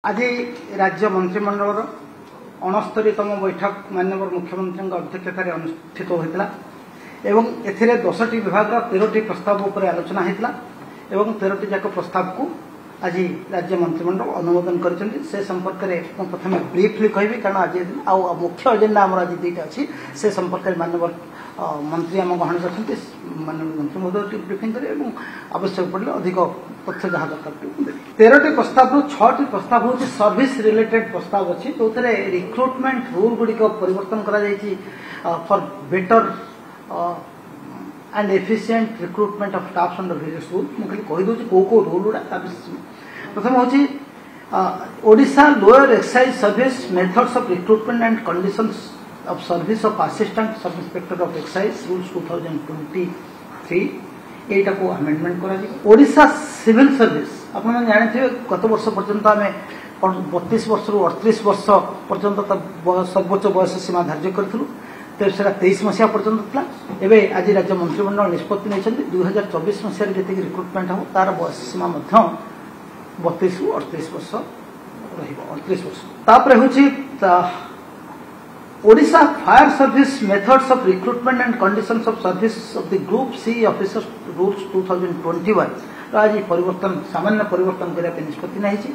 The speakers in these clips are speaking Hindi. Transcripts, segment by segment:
आज राज्य मंत्रिमंडल 69तम बैठक माननीय मुख्यमंत्री अध्यक्षतार अनुष्ठित होता एवं एथिरे 10टी विभाग 13टी प्रस्ताव उपर आलोचना होता एवं 13टी जाक प्रस्ताव को आज राज्य मंत्रिमंडल अनुमोदन करछन्ति से संपर्क में प्रथम ब्रीफली कहबी कारण आज मुख्य एजेंडा आम आज दुईटा अच्छी से संपर्क में माननीय मंत्री आम गहन कर माननीय मंत्री महोदय ब्रीफिंग करेंगे आवश्यक पड़े अधिक तथ्य जहाँ दरकार 13टी प्रस्ताव 6टी प्रस्ताव हूँ सर्विस रिलेटेड प्रस्ताव अच्छी जो रिक्रुटमेंट रूल गुड़िक परिवर्तन for better and efficient recruitment of staff under various rule मुझे कहीदे कौ रूल गुड़ा प्रथम हूँ Odisha lower excise service methods of recruitment and conditions of service of assistant sub inspector of excise rules 2023 एटा को अमेंडमेंट करा जी ओडिशा सिविल सर्विस आपन जानथिबे गत वर्ष पर्यंत आमे 32 वर्ष रु 38 वर्ष पर्यंत सर्वोच्च बयस सीमा धार्य करथिलु ते सेरा 23 मसिया पर्यंत थला एबे आज राज्य मंत्रिमंडल निष्पत्ति नै 2024 मसिया जेति रिक्रुटमेंट हो तार बयस सीमा मध्य 32 रु 38 वर्ष रहिबो 38 वर्ष तापरे होची Odisha Fire Service Methods of Recruitment and Conditions of Service of the Group C Officers Rules 2021 आज परिवर्तन सामान्य परिवर्तन करने निष्पत्ति नहीं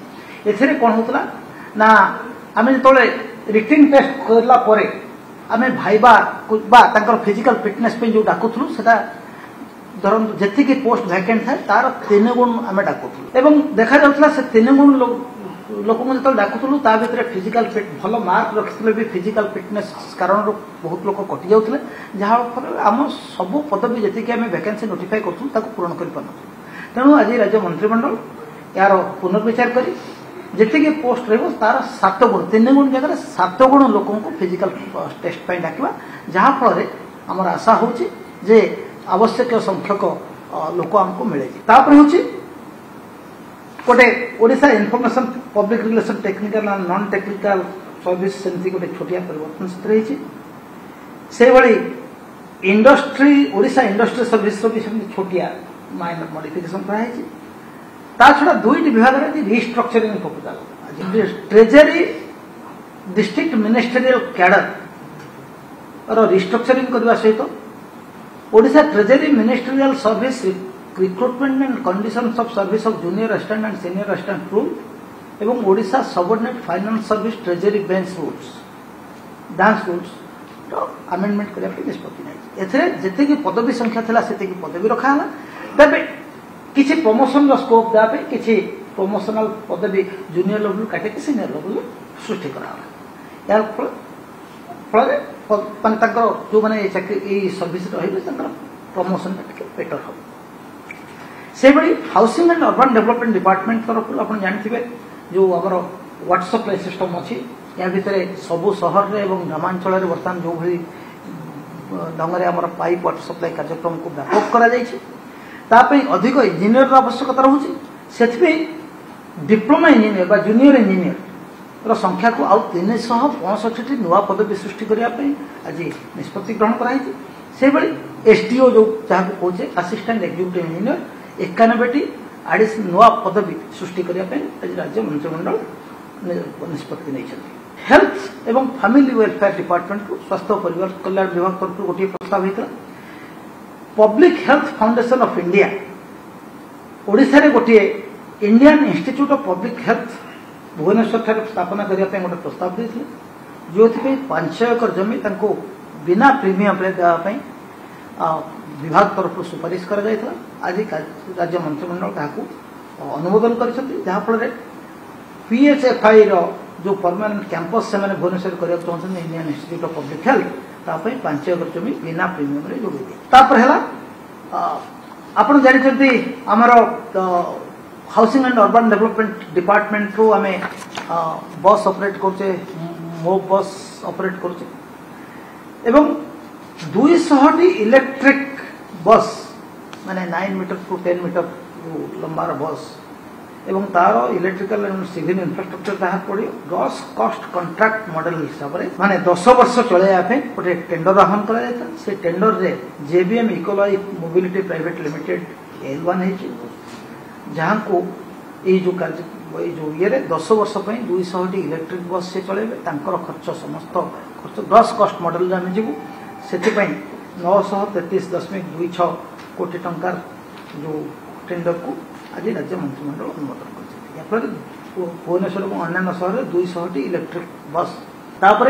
एथिरे कौन होतला ना आमे जतले रिटिन टेस्ट करला परे आमे भाईबा बा तांकर फिजिकल फिटनेस पे जो डाकुथलु सेटा धरन जेति की पोस्ट वैकेंट था तार 3 गुण आमे डाकुथलु एवं देखा जाउतला से 3 गुण लोक जो डाकुलु ता भर फिजिकल फिट भल मार्क रखिले भी फिजिकल फिटनेस कारण बहुत लोग कटि जाउतले जहाँ आम सब पदवी जी आम वैकेंसी नोटिफाई करूँ पूरण कर तेणु आज राज्य मंत्रिमंडल यार पुनर्विचार कर जी पोस्ट तार 7 गुण 3 गुण जगह 7 गुण लोक फिजिकल टेस्ट डाकवा जहाँफल आमर आशा होची जे आवश्यक संख्यक लोक आमको मिले हूँ गोटे Odisha information public relation technical and non technical service सेमती गोटे छोटिया परिवर्तन से भाई इंडस्ट्री ओडिशा इंडस्ट्री सर्विस भी छोटिया माइनर मॉडिफिकेशन कराई ता छड़ा दुईट विभाग restructuring proposal treasury district ministerial cadre restructuring करने सहित Odisha treasury ministerial service recruitment and conditions of service of junior assistant and senior assistant rule एवं Odisha subordinate finance service treasury bench rules डांस रूल्स तो अमेंडमेंट करने निष्पत्ति नहीं एथे जेते की पदवी संख्या थिला सेते की पदवी रखा हला तबे किछि प्रमोशन रो स्कोप दाबे किछि प्रमोशनल पदवी जूनियर लेवल काटे कि सीनियर लेवल सृष्टि करा हला यार फल पन तकर जो माने चाकरी ए सर्विस रहिबे तकर प्रमोशन बेटर हो से भाई housing and urban development department तरफ आप जानते जो आम वाटर सप्लाई सिस्टम अच्छी या भितर सबु सहर रे एवं ग्रामांचल बर्तमान जो भाई ढंग से आम पाइप वाटर सप्लाई कार्यक्रम को व्यापक कर अधिक इंजीनियर आवश्यकता रोचे से डिप्लोमा इंजीनियर जूनियर इंजीनियर संख्या को आउ 365 नुआ पदवी सृष्टि करने आज निष्पत्ति ग्रहण कराई से भाई एसटीओ जो जहाँ कहे असिस्टेंट एक्जिक्यूटिव इंजीनियर 91टी आडिश नुआ पदवी सृष्टि करने आज राज्य मंत्रिमंडल निष्पत्ति नहीं हेल्थ एवं फैमिली वेलफेयर डिपार्टमेंट को स्वास्थ्य और परिवार कल्याण विभाग तरफ गोटे प्रस्ताव होता public health foundation of India Odisha रे गोटे Indian institute of public health Bhubaneswar स्थापना करने गोटे प्रस्ताव देते जो 5 एकर जमी बिना प्रीमियम देवाई विभाग तरफ सुपारिश कर आज राज्य मंत्रिमंडल अनुमोदन कर पीएचएफआई जो परमानेंट कैंपस से मैंने भुवनेश्वर करने चाहते Indian institute of public health 5 एकर जमी बिना प्रीमियम जोड़े आप जानते आमर housing and urban development department रू आम बस ऑपरेट करचे मो बस ऑपरेट करचे एवं 200 इलेक्ट्रिक बस माने 9 मीटर टू 10 मीटर लंबार बस एवं तार इलेक्ट्रिकल एंड सिविल इंफ्रास्ट्रक्चर जहाँ पड़े ग्रॉस कॉस्ट कॉन्ट्रैक्ट मॉडल हिसाब से माने 10 वर्ष चलैया गोटे टेंडर आह्वान कर टेंडर रे J B M ecologic mobility private limited L1 है जहाँ को ये जो जो ये 10 वर्ष 200 इलेक्ट्रिक बस से चलेबे खर्च समस्त खर्च ग्रॉस कॉस्ट मॉडल आम जीवु से 933.26 कोटी टंकार जो टेंडर को आज राज्य मंत्रिमंडल अनुमोदन कर भुवनेश्वर और अन्य सहर 200 इलेक्ट्रिक बस तापर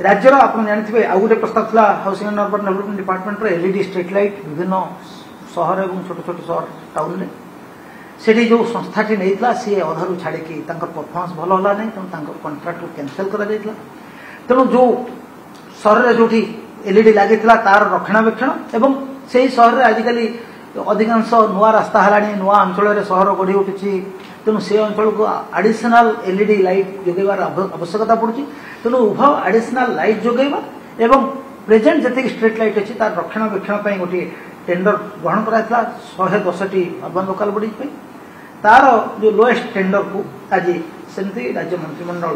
राज्यर आप जानते आउ गोटे प्रस्ताव था housing and urban development department LED street light विभिन्न सहर और छोट छोट सहर टाउन में से जो संस्थाटी नहीं सी अधारू छाड़ी परफॉर्मेंस भल है नहीं तेणु कंट्राक्ट को कैंसल कर तेणु जो सहर जो एलईडी लगी तार रक्षणाबेक्षण एवं से ही सहर में आजिकल अधिकांश नुआ रास्ता है नुआ अंचल सहर गढ़ी उठी तेणु से अंचल को एडिशनल एलईडी लाइट जोगेबार आवश्यकता पड़ुची तेणु उभय एडिशनल लाइट जोगेबा एवं प्रेजेंट जी स्ट्रीट लाइट अच्छी तार रक्षणाबेक्षण गोटे टेंडर ग्रहण कराइला 110टी अर्बन लोकाल बॉडीज तार जो लोएस्ट टेंडर को आज सेमती राज्य मंत्रिमंडल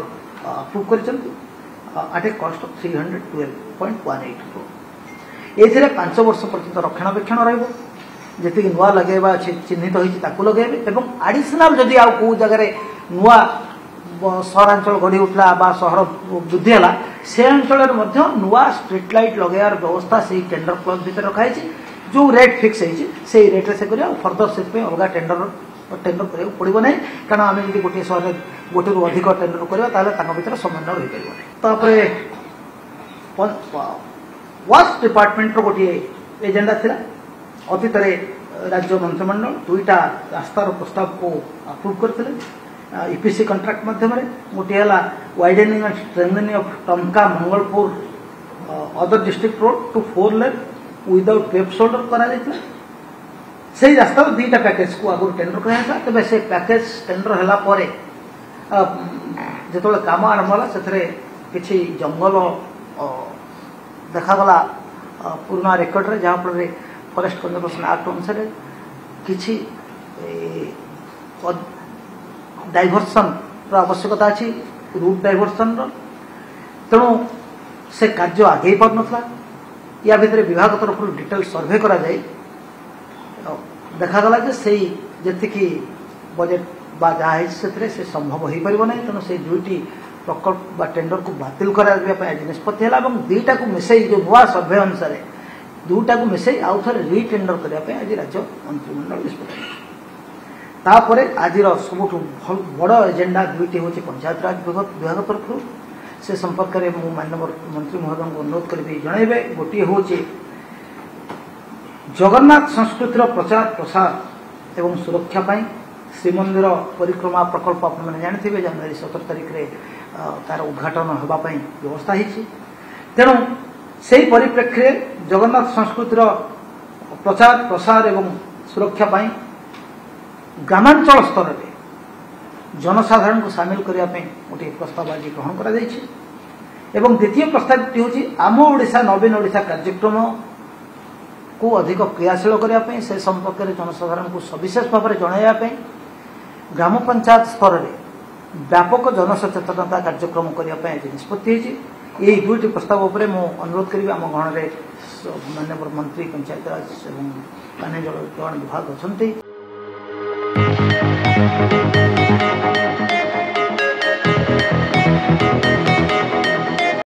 अप्रूव कर at a cost of 312.18 crore ये 5 वर्ष पर्यंत रक्षणाबेक्षण रही नुआ लगेबा चिन्हित होती लगेबे एवं एडिशनल जदि आउ को जगह नुआ सहरांचल गढ़ी उठला सहर वृद्धि है से अंचल नुआ स्ट्रीट लाइट लगेबार व्यवस्था से टेंडर क्लॉज भीतर रखाई जो रेट फिक्स है रेट्रे से कर फर्दर से अलग टेंडर करा पड़ो ना कारण आम जी गोटे सहर गोटे रु अधिक टेंडर करवा भर समन्वय रही पार वास्ट डिपार्टमेंट गोटे एजेंडा था अतीत राज्य मंत्रिमंडल 2टा रास्तार प्रस्ताव को अप्रूव करते ईपीसी कंट्राक्ट मध्यम गोटे है वाइडेनिंग and strengthening of Tanka Mangalpur other district road to 4 lane without web shoulder करा से रास्तार 2टा पैकेज को आगुरी टेंडर कराइला तेज से पैकेज टेंडर है जो काम आरंभ है से किसी जंगल देखागला पुराना रेकर्ड रे जहाँफल फॉरेस्ट कंजर्वेशन एक्ट अनुसार किसी डाइवर्सन आवश्यकता अच्छी रूट डाइवर्सन तेणु से कार्य आगे पार ना या भितर विभाग तरफ डिटेल सर्वे करा जाए देखागला से जी बजेट जहाँ से संभव हो पार ना तेणु से 2टी प्रकल्प बा टेंडर को बातिल कर निष्पत्ति है 2टा को मिसई जो नुआ सर्वे अनुसार 2टा को मिसई आउ थे रिटेंडर करने आज राज्य मंत्रिमंडल निष्पत्ति तापर आज सबुठ बड़ एजेंडा 2टी हूँ पंचायत राज विभाग तरफ से संपर्क में मु माननीय मंत्री महोदय को अनुरोध करी जनइबे गोटे हूँ जगन्नाथ संस्कृतिर प्रचार प्रसार एवं सुरक्षा पाई श्रीमंदिर परिक्रमा प्रकल्प आपने जानते जनवरी 17 तारिख में तार उद्घाटन होगापी व्यवस्था होती तेणु से परिप्रेक्षी जगन्नाथ संस्कृतिर प्रचार प्रसार एवं सुरक्षा पाई ग्रामांचल स्तर में जनसाधारण को सामिल करने गोटे प्रस्ताव आज ग्रहण कर द्वितीय प्रस्ताव हूँ आम ओडिशा नवीन ओडिशा कार्यक्रम को अधिक क्रियाशील करने से संपर्क में जनसाधारण को सविशेष भाव में जनवाई ग्राम पंचायत स्तर में व्यापक जनसचेतनता कार्यक्रम करने आज निष्पत्ति यही 2टी प्रस्ताव उपर मु अनुरोध करी आम गण में माननीय मंत्री पंचायत राज और पानी जल विभाग अच्छा।